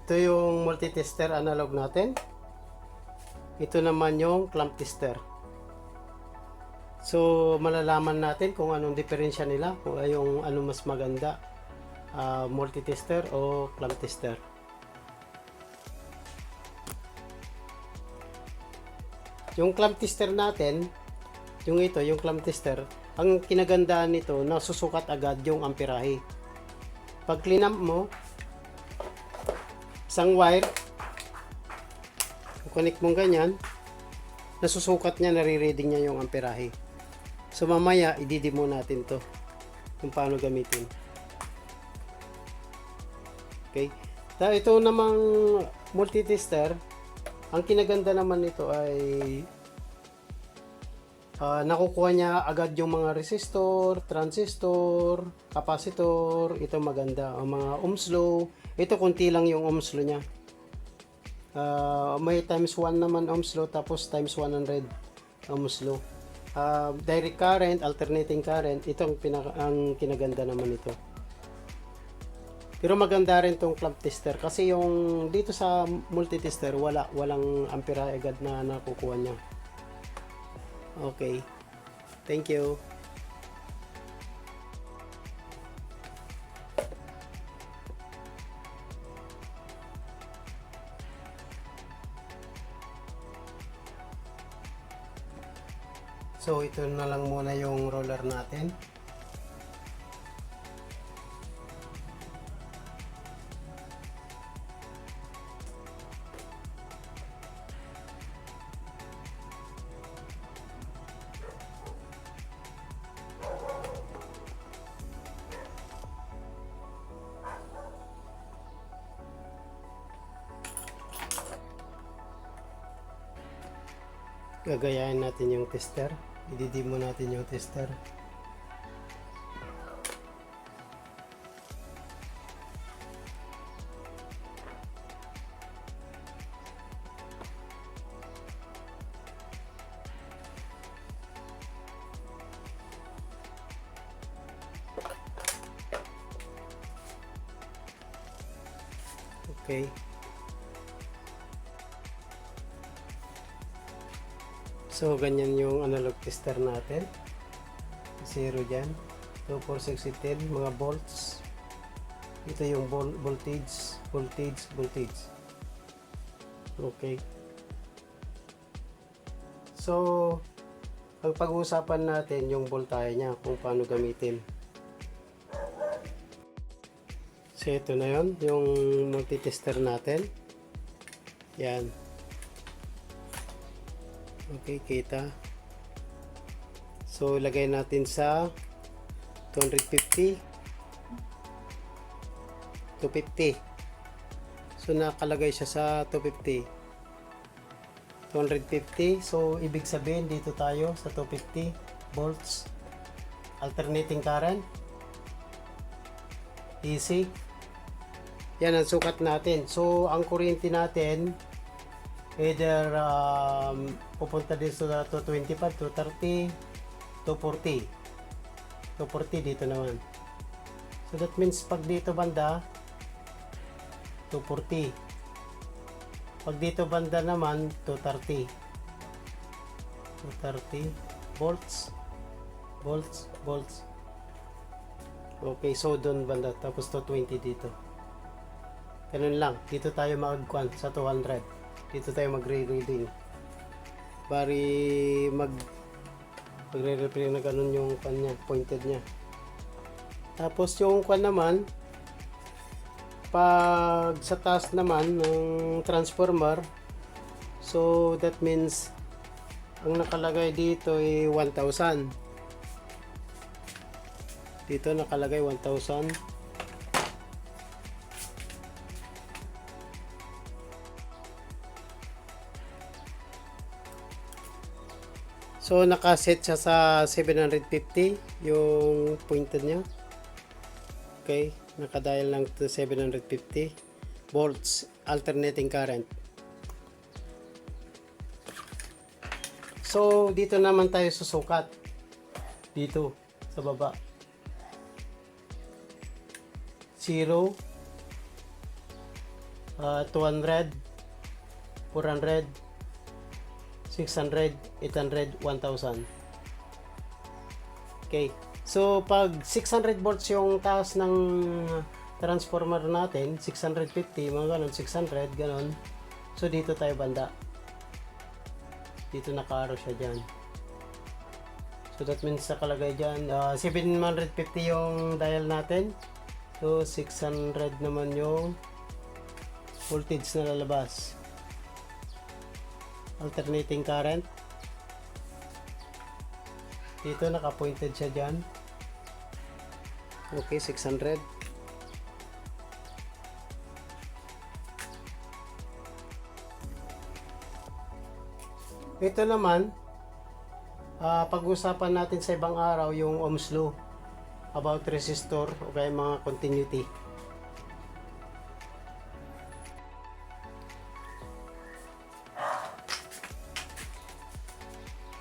Ito yung multi-tester analog natin. Ito naman yung clamp tester. So, malalaman natin kung anong diferensya nila, kung yung ano mas maganda, multi-tester o clamp tester. Yung clamp tester natin, yung clamp tester, ang kinagandaan nito, nasusukat agad yung amperahe. Pag clamp mo, isang wire, connect mong ganyan, nasusukat niya, nare-reading niya yung amperahe. So mamaya, i-demo natin to kung paano gamitin. Okay. Ito namang multi-tester, ang kinaganda naman nito ay nakukuha niya agad yung mga resistor, transistor, capacitor. Ito maganda, ang mga ohms law. Ito konti lang yung ohms law niya. May times 1 naman ohms law, tapos times 100 ohms law. Direct current, alternating current, ito ang kinaganda naman ito. Pero maganda rin tong clamp tester kasi yung dito sa multi-tester walang amperahe agad na nakukuha niya. Okay. Thank you. So ito na lang muna yung roller natin. Gagayahin natin yung tester. I-demo natin yung tester. Okay. So, ganyan yung analog tester natin. 0 dyan. 2, 4, 6, 10. Mga volts. Ito yung voltage. Okay. So, ang pag-uusapan natin yung voltahe niya, kung paano gamitin. So, ito na yun, yung multi-tester natin. Yan. Okay, kita. So, lagay natin sa 250. 250. So, nakalagay siya sa 250. 250. So, ibig sabihin, dito tayo sa 250 volts. Alternating current. AC. Yan ang sukat natin. So, ang kuryente natin, either pupunta din sa 225, 230, 240. 240 dito naman. So that means pag dito banda 240. Pag dito banda naman 230. 230 volts. Okay, so doon banda, tapos 220 dito. Ganun lang. Dito tayo mag-count sa 200. Dito tayo magre-reading. Bari magre-replay na ganun yung kanya, pointed niya. Tapos yung kwan naman, pag sa taas naman ng transformer, so that means ang nakalagay dito ay 1,000. Dito nakalagay 1,000. So nakaset siya sa 750 yung pointer niya. Okay, nakadial lang to 750 volts alternating current. So dito naman tayo susukat. Dito sa baba. 0 200, 400, 600, 800, 1000. Okay. So, pag 600 volts yung taas ng transformer natin, 650, mga ganun, 600, ganun. So, dito tayo banda. Dito naka-arrow siya dyan. So, that means nakalagay dyan, 750 yung dial natin. So, 600 naman yung voltage na lalabas. Alternating current. Dito naka-pointed siya dyan. Okay, 600. Ito naman, pag-usapan natin sa ibang araw yung Ohm's Law about resistor o kaya mga continuity.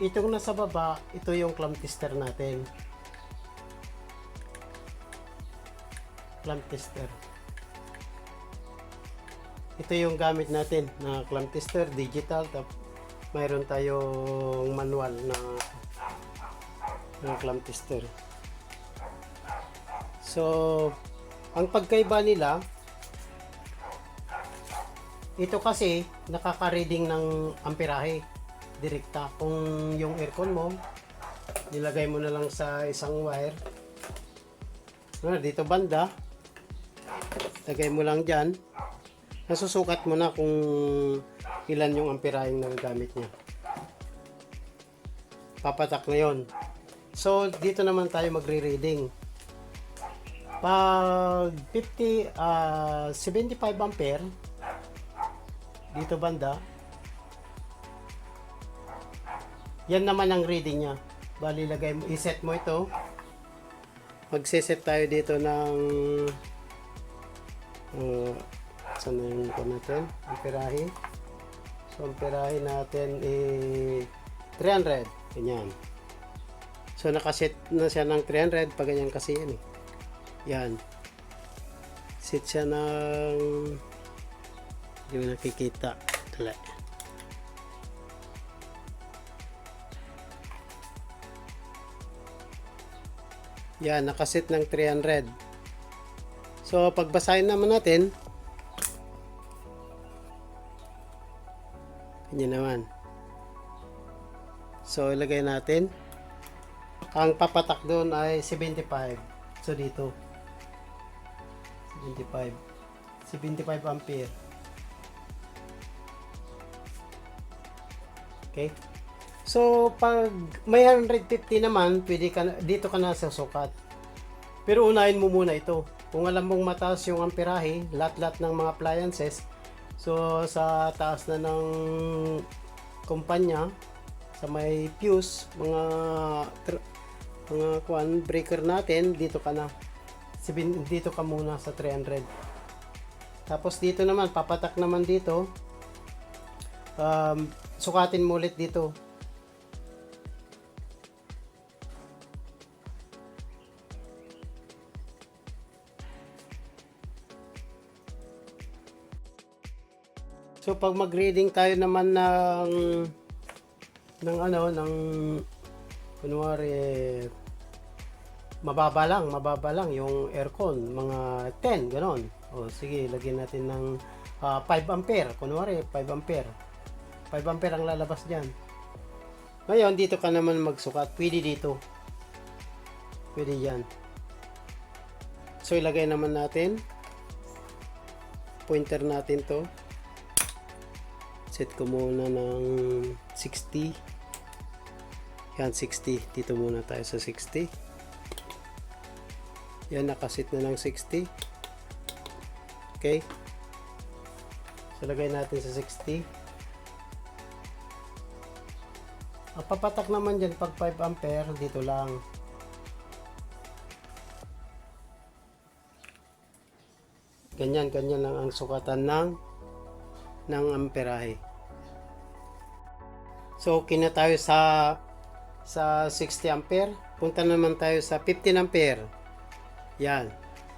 Itong nasa baba, ito yung clamp tester natin. Clamp tester. Ito yung gamit natin na clamp tester, digital. Mayroon tayong manual na clamp tester. So, ang pagkaiba nila, ito kasi nakaka-reading ng amperahe direkta. Kung yung aircon mo, nilagay mo na lang sa isang wire. Dito banda, lagay mo lang dyan. Nasusukat mo na kung ilan yung amperaheng nagagamit niya. Papatak na yon. So, dito naman tayo magre-reading. Pag 75 ampere, dito banda, yan naman ang reading niya. Bali, iset mo ito. Magsiset tayo dito ng saan na yung natin? Amperahe. So, amperahe natin 300. Ganyan. So, nakaset na siya ng 300. Pag ganyan kasi yan eh. Yan. Set siya ng hindi mo nakikita. Tala. Yan, nakaset ng 300. So, pagbasahin naman natin, ganyan naman. So, ilagay natin. Ang papatak doon ay 75. So, dito. 75. 75 ampere. Okay. So, pag may 150 naman, pwede ka, dito ka na susukat. Pero unahin mo muna ito. Kung alam mong mataas yung amperahe, lahat-lahat ng mga appliances, so sa taas na ng kumpanya, sa may fuse, mga breaker natin, dito ka na. Dito ka muna sa 300. Tapos dito naman, papatak naman dito. Sukatin mo ulit dito. So pag mag-reading tayo naman ng kunwari mababa lang yung aircon, mga 10 ganon. O sige, lagyan natin ng 5 ampere, kunwari 5 ampere. 5 ampere ang lalabas diyan. Ngayon dito ka naman magsukat, pwede dito. Pwede diyan. So ilagay naman natin pointer natin to. Set ko muna ng 60. Yan, 60. Dito muna tayo sa 60. Yan, nakaset na ng 60. Okay. So, lagay natin sa 60. Ang papatak naman dyan pag 5 ampere, dito lang. Ganyan lang ang sukatan ng amperahe. So, okay na tayo sa 60 ampere. Punta naman tayo sa 15 ampere. Yan,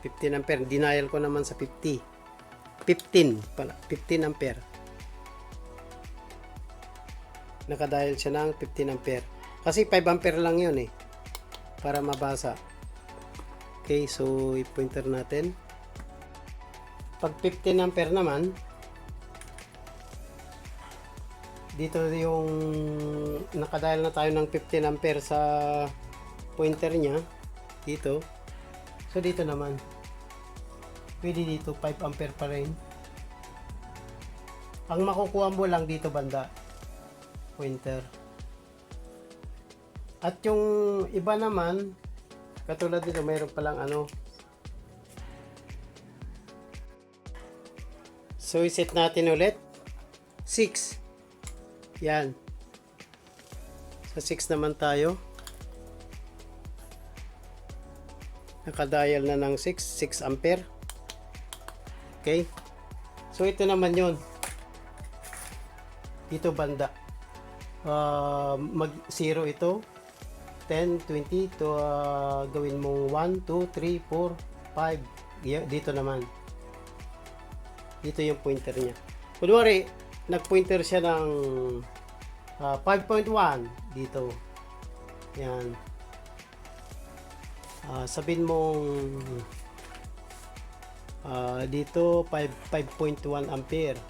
15 ampere. Denial ko naman sa 50. 15 pala, 15 ampere. Nakadial siya ng 15 ampere. Kasi 5 ampere lang yun eh. Para mabasa. Okay, so i-pointer natin. Pag 15 ampere naman, dito yung nakadial na tayo ng 15 ampere sa pointer niya. Dito. So dito naman. Pwede dito 5 ampere pa rin. Ang makukuha mo lang dito banda. Pointer. At yung iba naman, katulad dito, mayroon palang ano. So, iset natin ulit. 6. Yan. Sa 6 naman tayo. Nakadial na ng 6 ampere. Okay. So, ito naman yun. Dito banda. Mag 0 ito. 10, 20 to gawin mong 1, 2, 3, 4, 5. Dito naman. Dito yung pointer niya. Kunwari, nag-pointer siya ng 5.1 dito. Yan. Sabihin mong dito 5.1 ampere.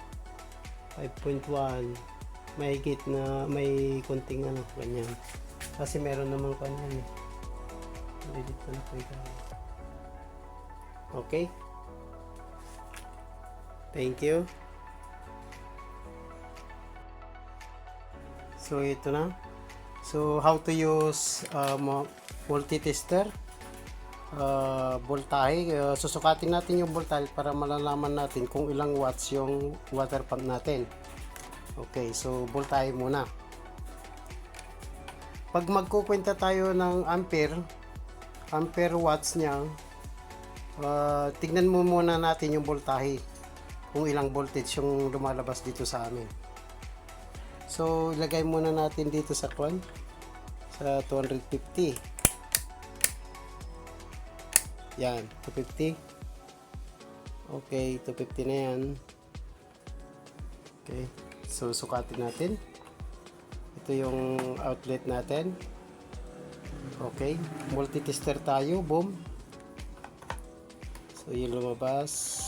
5.1 may higit na may kunting ano ganyan. Kasi meron namang kanyan. Dito na po ito. Okay. Thank you. So ito na. So how to use multi-tester. Voltahe. Susukatin natin yung voltahe para malalaman natin kung ilang watts yung water pump natin. Okay, so voltahe muna. Pag magkukwenta tayo ng ampere watts niya, tignan mo muna natin yung voltahe. Kung ilang voltage yung lumalabas dito sa amin. So, ilagay muna natin dito sa kwan. Sa 250. Yan, 250. Okay, 250 na yan. Okay. So, sukatin natin. Ito yung outlet natin. Okay. Multi-tester tayo. Boom. So, yung lumabas.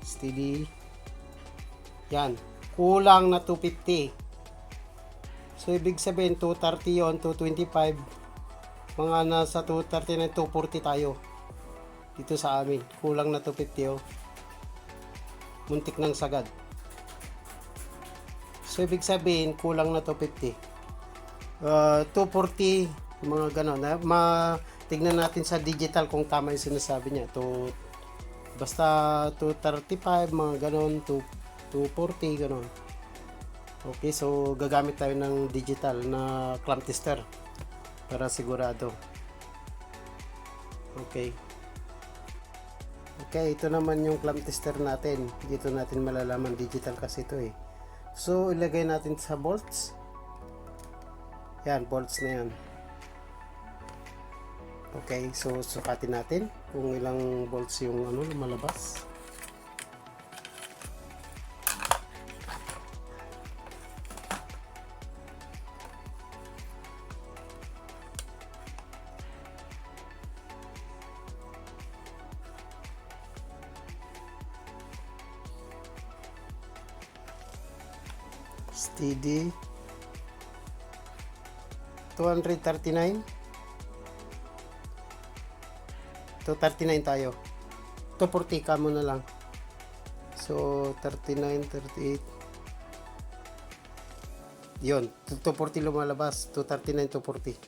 Steady. Yan. Kulang na 250. So, ibig sabihin, 230 yun, 225. Mga nasa 230 na 240 tayo. Dito sa amin. Kulang na 250 oh. Muntik ng sagad. So, ibig sabihin, kulang na 250. 240, mga ganon. Tignan natin sa digital kung tama yung sinasabi niya. Basta 235, mga ganon. 240, ganon. Okay, so gagamit tayo ng digital na clamp tester para sigurado. Okay. Okay, ito naman yung clamp tester natin. Dito natin malalaman, digital kasi ito eh. So, ilagay natin sa bolts. Yan, bolts na yan. Okay, so sukatin natin kung ilang bolts yung ano lumalabas. Steady 239 tayo. 240 ka muna lang. So 39, 38 yun, 240 lumalabas. 239, 240.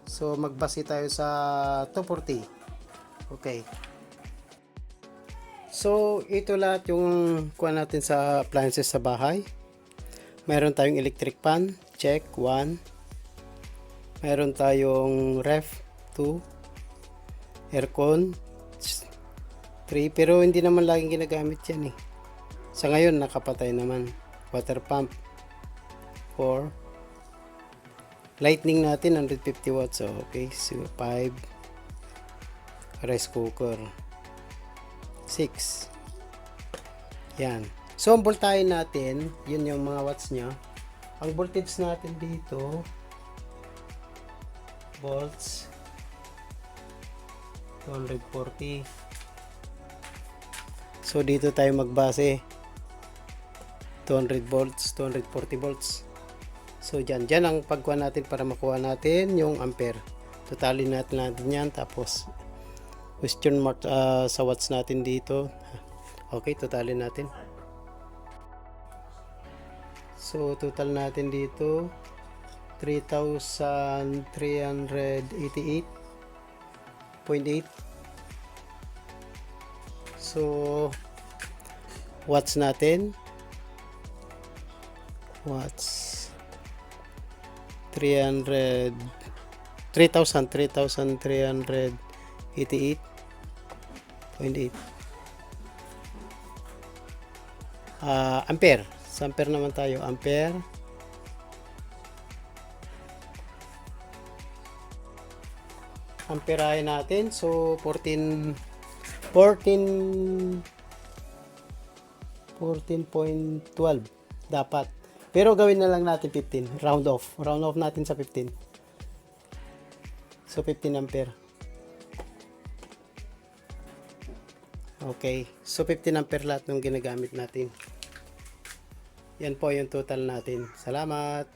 So magbase tayo sa 240. Okay. So ito lahat yung kuha natin sa appliances sa bahay. Meron tayong electric fan, check, 1. Meron tayong ref, 2. Aircon, 3. Pero hindi naman laging ginagamit yan eh. Sa ngayon, nakapatay naman. Water pump, 4. Lightning natin, 150 watts. So, okay, so 5. Rice cooker. 6. Yan. So, ang voltahe natin, yun yung mga watts niya. Ang voltage natin dito, volts, 240. So, dito tayo magbase. 200 volts, 240 volts. So, dyan ang pagkuha natin para makuha natin yung ampere. Totalin natin yan. Tapos, question mark sa watts natin dito. Okay, totalin natin. So, total natin dito 3,388.8. So, watts natin. Watts 3,388.8. Ampere. Sa ampere naman tayo. Ampere. Amperahin natin. So, 14.12 dapat. Pero gawin na lang natin 15. Round off. Round off natin sa 15. So, 15 ampere. Okay. So, 15 ampere lahat ng ginagamit natin. Yan po yung total natin. Salamat!